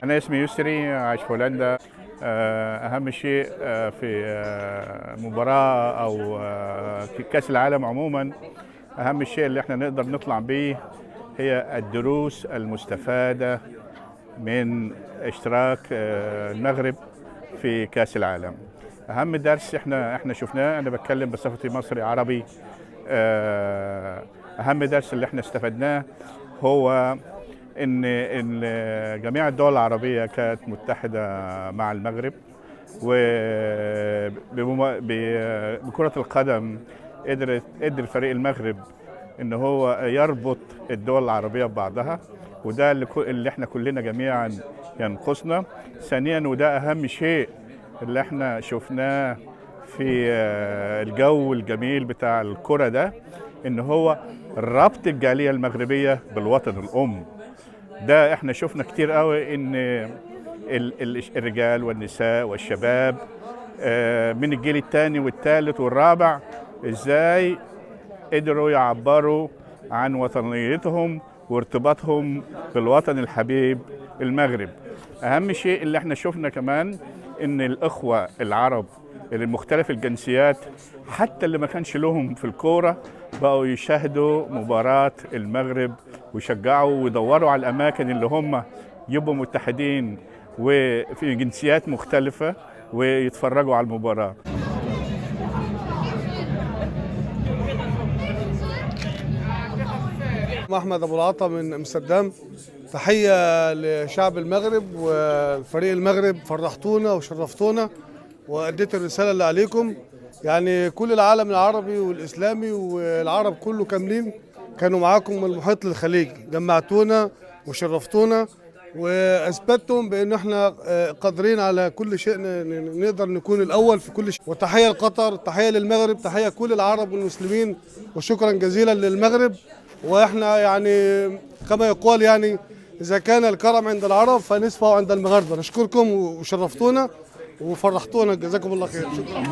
أنا اسمي يسري، عايش في هولندا. أهم شيء في مباراة أو في كأس العالم عموما، أهم الشيء اللي احنا نقدر نطلع بيه هي الدروس المستفادة من اشتراك المغرب في كأس العالم. أهم درس احنا شفناه، أنا بتكلم بصفتي مصري عربي. أهم درس اللي احنا استفدناه هو إن جميع الدول العربية كانت متحدة مع المغرب، وبكرة القدم قدر فريق المغرب إن هو يربط الدول العربية ببعضها، وده اللي احنا كلنا جميعا ينقصنا. ثانيا، وده أهم شيء اللي احنا شفناه في الجو الجميل بتاع الكرة ده، إن هو ربط الجالية المغربية بالوطن الأم. ده احنا شفنا كتير قوي ان الرجال والنساء والشباب من الجيل الثاني والثالث والرابع ازاي قدروا يعبروا عن وطنيتهم وارتباطهم بالوطن الحبيب المغرب. اهم شيء اللي احنا شفنا كمان ان الاخوة العرب اللي مختلف الجنسيات، حتى اللي ما كانش لهم في الكورة، بقوا يشاهدوا مباراة المغرب ويشجعوا ويدوروا على الأماكن اللي هم يبقوا متحدين وفي جنسيات مختلفة ويتفرجوا على المباراة. أحمد أبو العطا من أمستردام. تحية لشعب المغرب والفريق المغرب، فرحتونا وشرفتونا وأديت الرسالة اللي عليكم. يعني كل العالم العربي والإسلامي والعرب كله كاملين كانوا معاكم من المحيط للخليج، جمعتونا وشرفتونا واثبتتم بان احنا قادرين على كل شيء، نقدر نكون الاول في كل شيء. وتحيه لقطر، تحيه للمغرب، تحيه كل العرب والمسلمين، وشكرا جزيلا للمغرب. واحنا يعني كما يقال، يعني اذا كان الكرم عند العرب فنصفه عند المغاربه. نشكركم وشرفتونا وفرحتونا، جزاكم الله خير. شكرا.